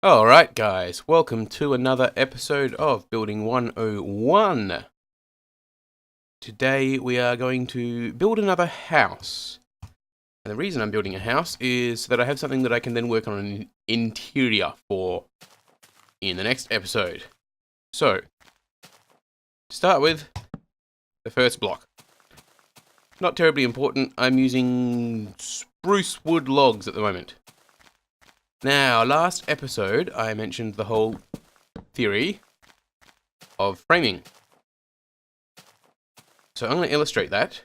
Alright guys, welcome to another episode of Building 101. Today we are going to build another house. And the reason I'm building a house is that I have something that I can then work on an interior for in the next episode. So, to start with, the first block. Not terribly important, I'm using spruce wood logs at the moment. Now, last episode, I mentioned the whole theory of framing. So I'm going to illustrate that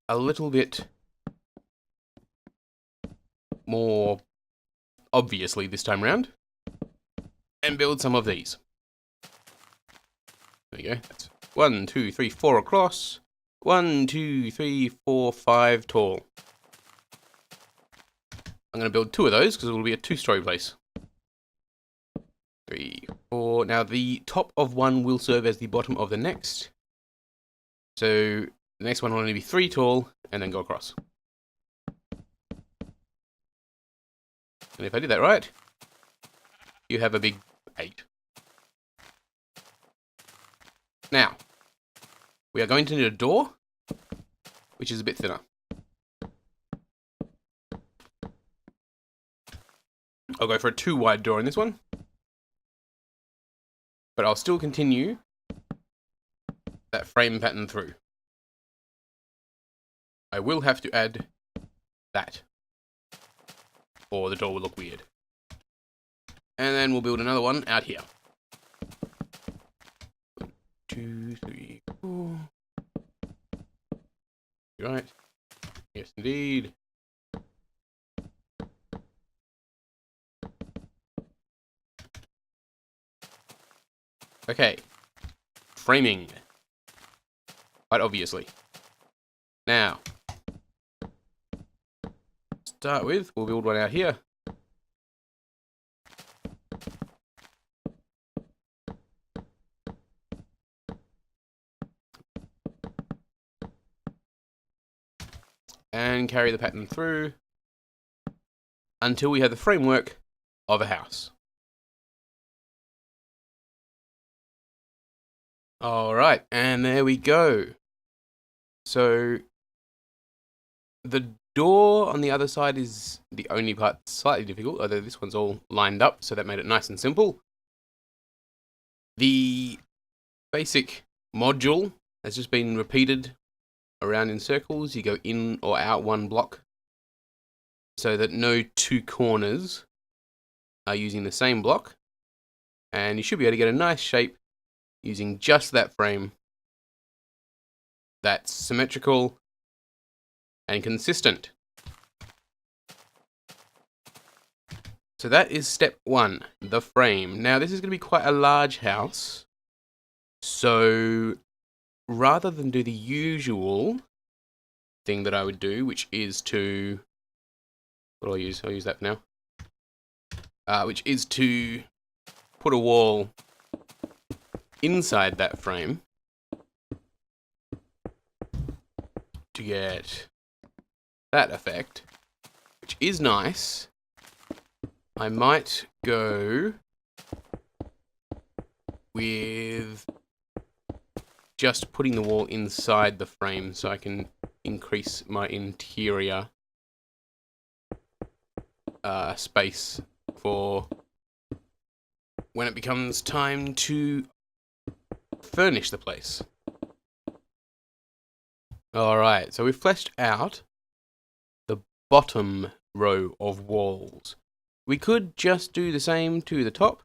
a little bit more obviously this time round, and build some of these. There you go. That's 1, 2, 3, 4 across. 1, 2, 3, 4, 5 tall. I'm going to build 2 of those because it will be a 2-story place. 3, 4. Now the top of one will serve as the bottom of the next. So the next one will only be 3 tall and then go across. And if I did that right, you have a big 8. Now, we are going to need a door, which is a bit thinner. I'll go for a 2 wide door in this one. But I'll still continue that frame pattern through. I will have to add that, or the door will look weird. And then we'll build another one out here. 1, 2, 3, 4. Right. Yes, indeed. Okay. Framing. Quite obviously. Now, start with, we'll build one out here. And carry the pattern through until we have the framework of a house. Alright, and there we go. So, the door on the other side is the only part slightly difficult, although this one's all lined up, so that made it nice and simple. The basic module has just been repeated around in circles. You go in or out one block so that no 2 corners are using the same block, and you should be able to get a nice shape using just that frame that's symmetrical and consistent. So that is step 1, the frame. Now this is going to be quite a large house, so rather than do the usual thing that I would do, which is to, what I'll use that for now, which is to put a wall inside that frame to get that effect, which is nice. I might go with just putting the wall inside the frame so I can increase my interior space for when it becomes time to furnish the place. Alright, so we've fleshed out the bottom row of walls. We could just do the same to the top.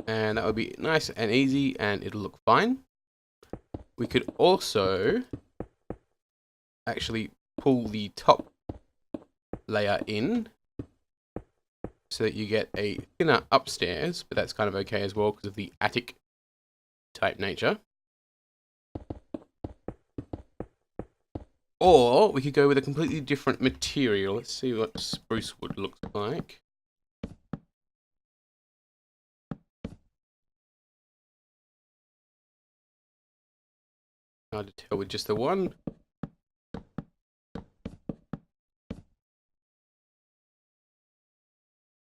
And that would be nice and easy and it'll look fine. We could also actually pull the top layer in so that you get a thinner upstairs, but that's kind of okay as well because of the attic type nature. Or we could go with a completely different material. Let's see what spruce wood looks like. Hard to tell with just the one.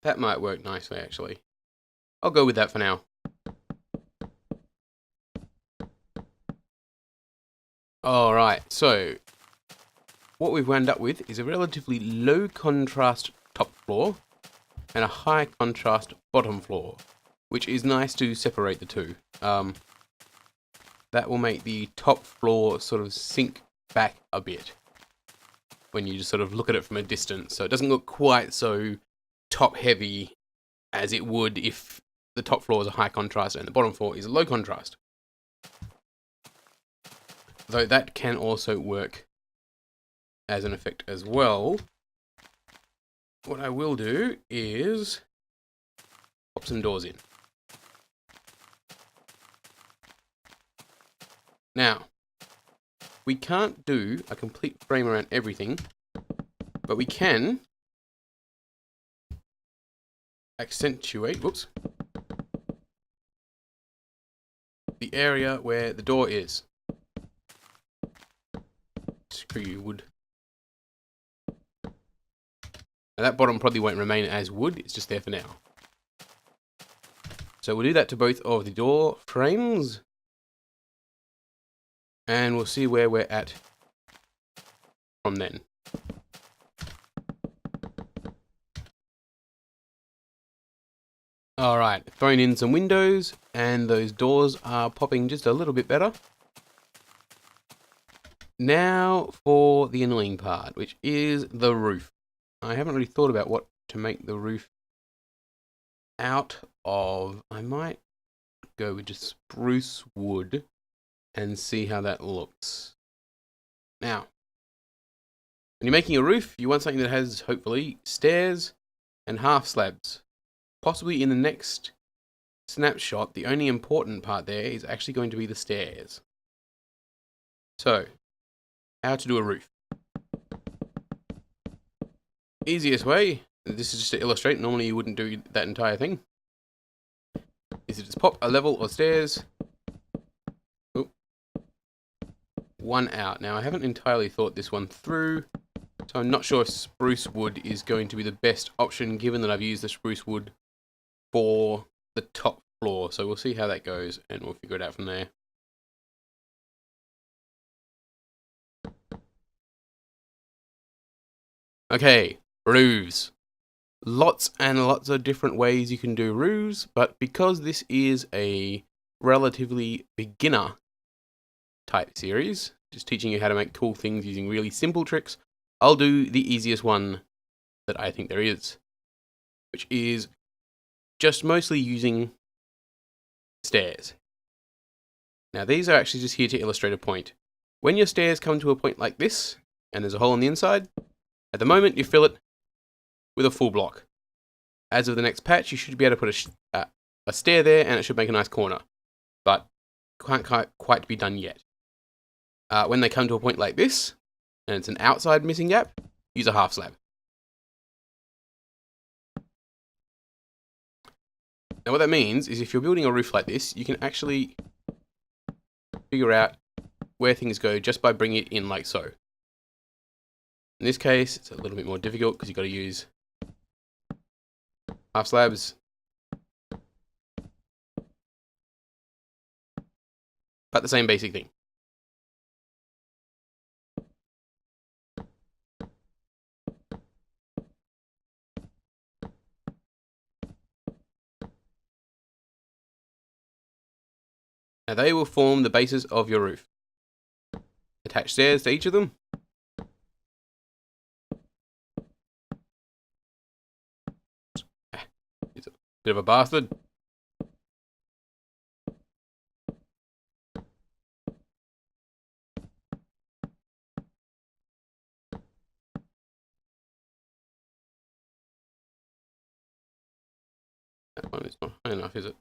That might work nicely, actually. I'll go with that for now. Alright, so what we've wound up with is a relatively low contrast top floor and a high contrast bottom floor, which is nice to separate the two. That will make the top floor sort of sink back a bit when you just sort of look at it from a distance, so it doesn't look quite so top heavy as it would if the top floor is a high contrast and the bottom floor is a low contrast. Though that can also work as an effect as well. What I will do is pop some doors in. Now, we can't do a complete frame around everything, but we can accentuate, the area where the door is. Screw wood. Now that bottom probably won't remain as wood, it's just there for now. So we'll do that to both of the door frames. And we'll see where we're at from then. Alright, thrown in some windows, and those doors are popping just a little bit better. Now for the annoying part, which is the roof. I haven't really thought about what to make the roof out of. I might go with just spruce wood and see how that looks. Now, when you're making a roof, you want something that has, hopefully, stairs and half slabs. Possibly in the next snapshot, the only important part there is actually going to be the stairs. So, how to do a roof. Easiest way, this is just to illustrate, normally you wouldn't do that entire thing, is to just pop a level of stairs, one out. Now I haven't entirely thought this one through, so I'm not sure if spruce wood is going to be the best option given that I've used the spruce wood for the top floor. So we'll see how that goes and we'll figure it out from there. Okay, roofs. Lots and lots of different ways you can do roofs, but because this is a relatively beginner type series, just teaching you how to make cool things using really simple tricks, I'll do the easiest one that I think there is, which is just mostly using stairs. Now these are actually just here to illustrate a point. When your stairs come to a point like this, and there's a hole on the inside, at the moment you fill it with a full block. As of the next patch, you should be able to put a stair there and it should make a nice corner, but can't quite be done yet. When they come to a point like this, and it's an outside missing gap, use a half slab. Now what that means is if you're building a roof like this, you can actually figure out where things go just by bringing it in like so. In this case, it's a little bit more difficult because you've got to use half slabs. But the same basic thing. Now they will form the basis of your roof. Attach stairs to each of them. He's a bit of a bastard. That one is not high enough, is it?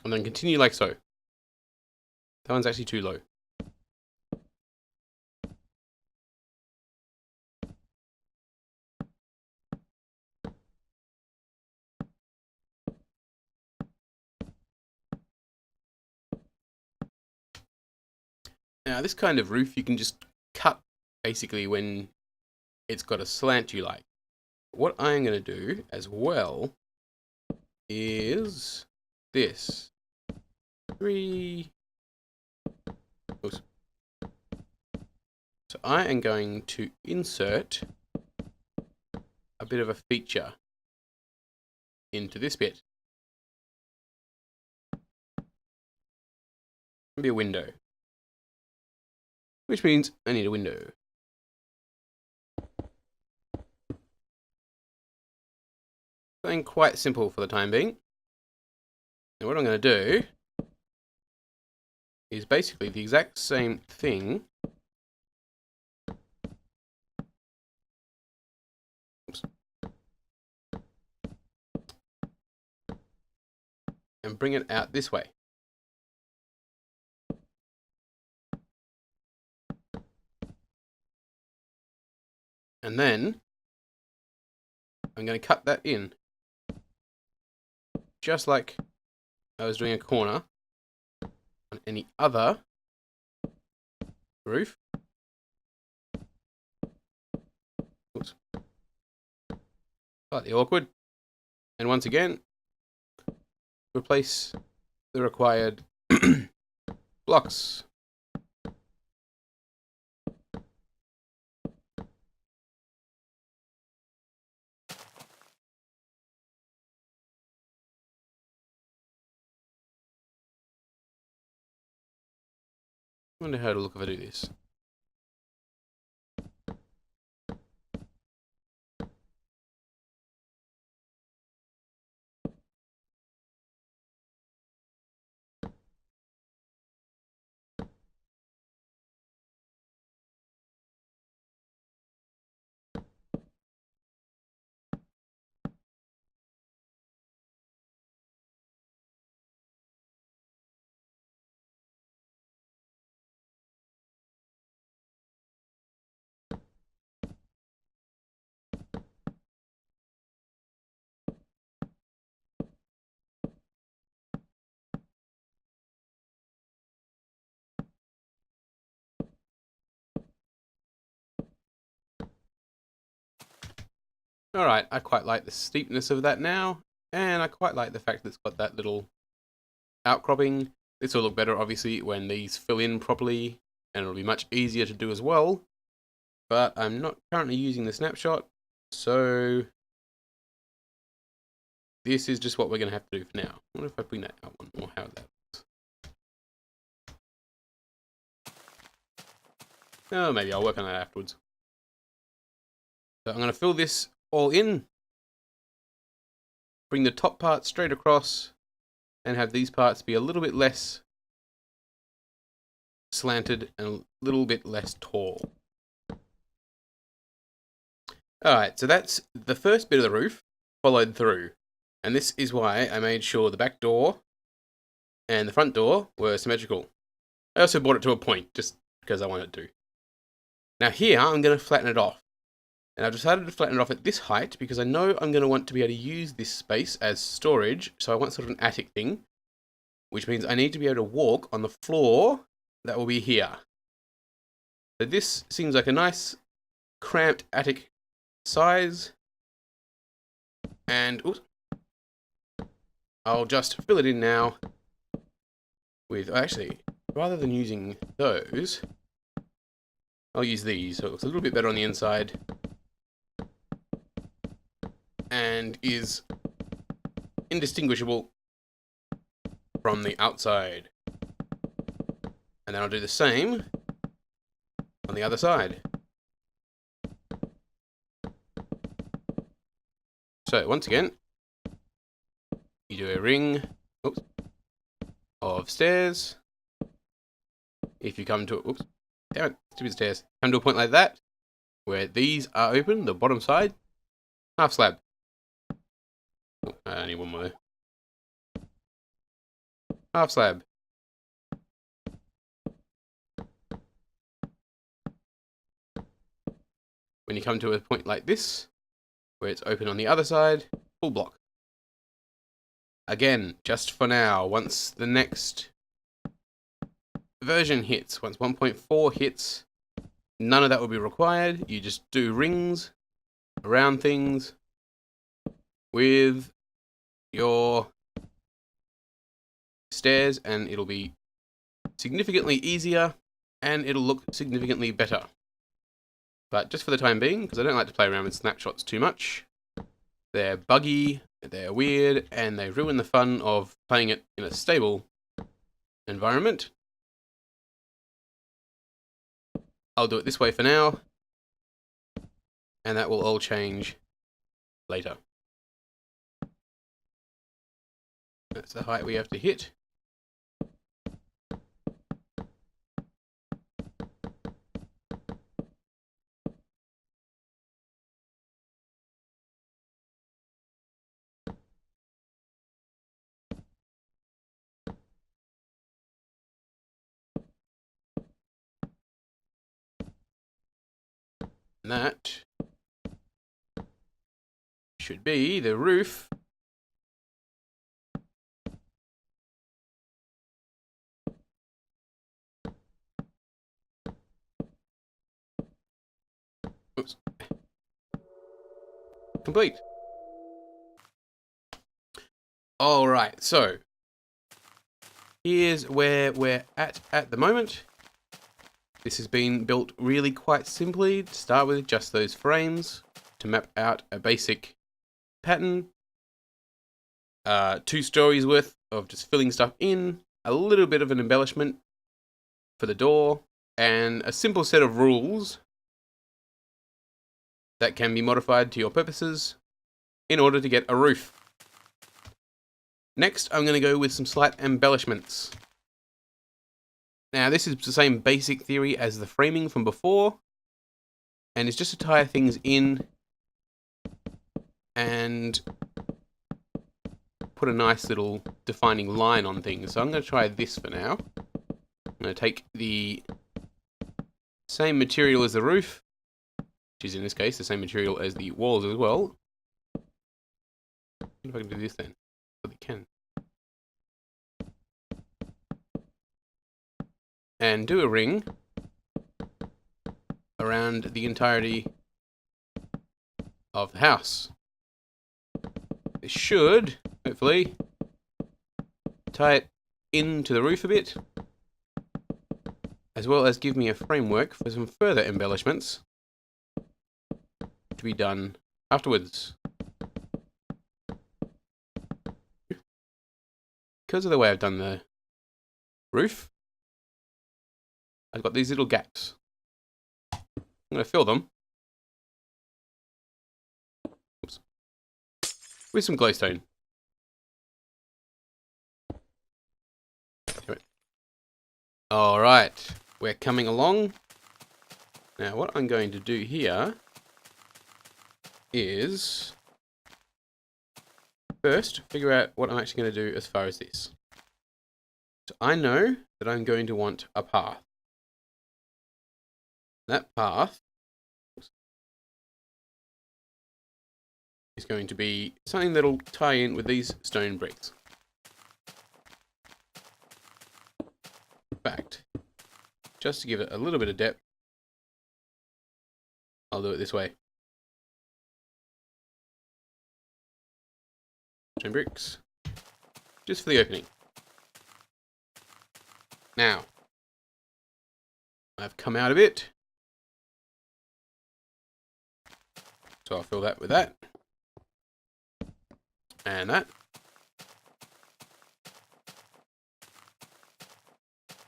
And then continue like so. That one's actually too low. Now this kind of roof you can just cut basically when it's got a slant you like. What I'm going to do as well is this. 3. Oops. So I am going to insert a bit of a feature into this bit. It'll be a window. Which means I need a window. Something quite simple for the time being. And what I'm going to do is basically the exact same thing. Oops. And bring it out this way. And then I'm going to cut that in. Just like I was doing a corner on any other roof. Oops. Slightly awkward. And once again, replace the required blocks. I wonder how to look if I do this. Alright, I quite like the steepness of that now, and I quite like the fact that it's got that little outcropping. This will look better, obviously, when these fill in properly, and it'll be much easier to do as well. But I'm not currently using the snapshot, so this is just what we're going to have to do for now. I wonder if I bring that out one more, how that looks. Oh, maybe I'll work on that afterwards. So I'm going to fill this all in, bring the top part straight across, and have these parts be a little bit less slanted and a little bit less tall. Alright, so that's the first bit of the roof followed through. And this is why I made sure the back door and the front door were symmetrical. I also brought it to a point, just because I wanted to. Now here, I'm going to flatten it off. And I've decided to flatten it off at this height because I know I'm going to want to be able to use this space as storage. So I want sort of an attic thing, which means I need to be able to walk on the floor that will be here. So this seems like a nice cramped attic size. And oops, I'll just fill it in now with, actually, rather than using those, I'll use these. So it looks a little bit better on the inside. And is indistinguishable from the outside. And then I'll do the same on the other side. So once again, you do a ring of stairs. If you come to, oops, damn it, stupid stairs. Come to a point like that, where these are open, the bottom side, half slab. I need one more. Half slab. When you come to a point like this, where it's open on the other side, full block. Again, just for now, once the next version hits, once 1.4 hits, none of that will be required. You just do rings around things with your stairs and it'll be significantly easier and it'll look significantly better. But just for the time being, because I don't like to play around with snapshots too much, they're buggy, they're weird, and they ruin the fun of playing it in a stable environment. I'll do it this way for now, and that will all change later. That's the height we have to hit. And that should be the roof. Oops. Complete. Alright, so here's where we're at the moment. This has been built really quite simply to start with just those frames to map out a basic pattern. 2 stories worth of just filling stuff in, a little bit of an embellishment for the door, and a simple set of rules that can be modified to your purposes in order to get a roof. Next, I'm going to go with some slight embellishments. Now, this is the same basic theory as the framing from before, and it's just to tie things in and put a nice little defining line on things. So I'm going to try this for now. I'm going to take the same material as the roof, which is in this case the same material as the walls as well. If I can do this then, but I can. And do a ring around the entirety of the house. This should, hopefully, tie it into the roof a bit, as well as give me a framework for some further embellishments to be done afterwards. Because of the way I've done the roof, I've got these little gaps. I'm going to fill them with some glowstone. Alright, we're coming along. Now what I'm going to do here is first figure out what I'm actually going to do as far as this. So I know that I'm going to want a path. That path is going to be something that'll tie in with these stone bricks. In fact, just to give it a little bit of depth, I'll do it this way. Stone bricks, just for the opening. Now, I've come out of it. So I'll fill that with that. And that.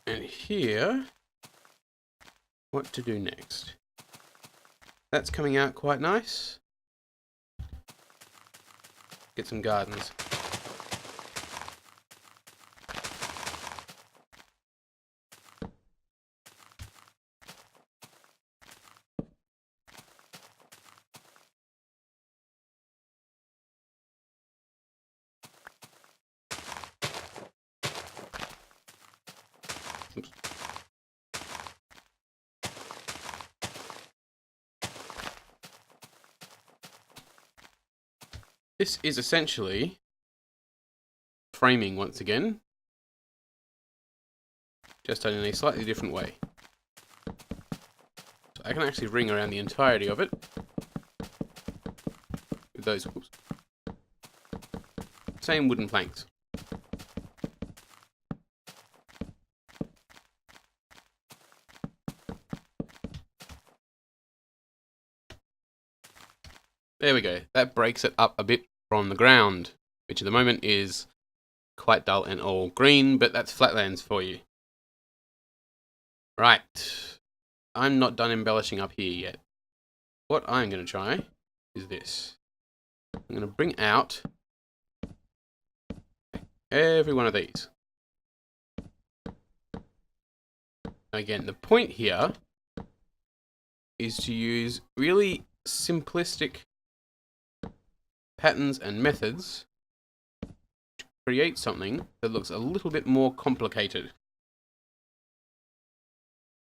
And here, what to do next? That's coming out quite nice. Get some gardens. Oops. This is essentially framing once again. just done in a slightly different way. So I can actually ring around the entirety of it with those same wooden planks. There we go. That breaks it up a bit from the ground, which at the moment is quite dull and all green, but that's flatlands for you. Right. I'm not done embellishing up here yet. What I'm going to try is this. I'm going to bring out every one of these. Again, the point here is to use really simplistic patterns and methods to create something that looks a little bit more complicated.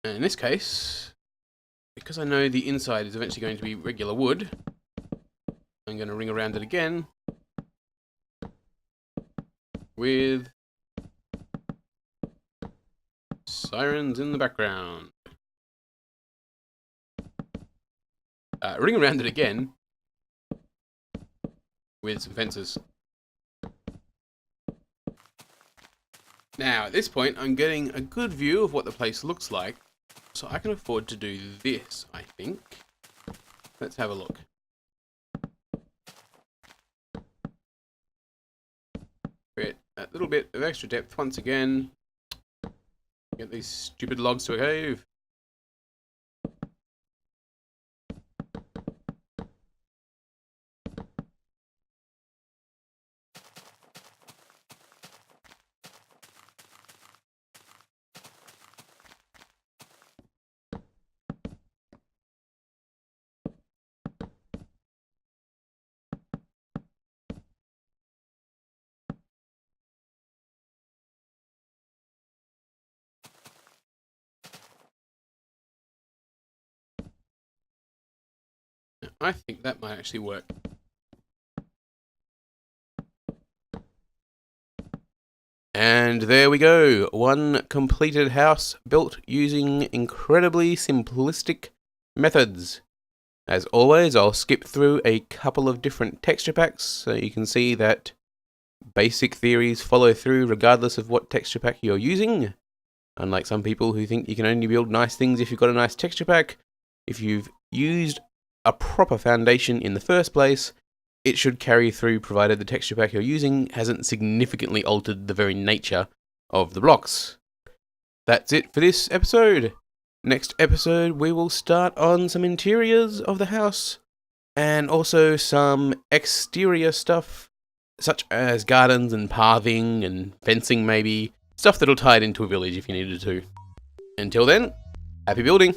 And in this case, because I know the inside is eventually going to be regular wood, I'm going to ring around it again with sirens in the background. Ring around it again with some fences. Now, at this point, I'm getting a good view of what the place looks like, so I can afford to do this, I think. Let's have a look. Create a little bit of extra depth once again. Get these stupid logs to a cave. I think that might actually work. And there we go. One completed house built using incredibly simplistic methods. As always, I'll skip through a couple of different texture packs so you can see that basic theories follow through regardless of what texture pack you're using. Unlike some people who think you can only build nice things if you've got a nice texture pack, if you've used a proper foundation in the first place, it should carry through provided the texture pack you're using hasn't significantly altered the very nature of the blocks. That's it for this episode. Next episode we will start on some interiors of the house and also some exterior stuff such as gardens and pathing and fencing maybe, stuff that'll tie it into a village if you needed to. Until then, happy building!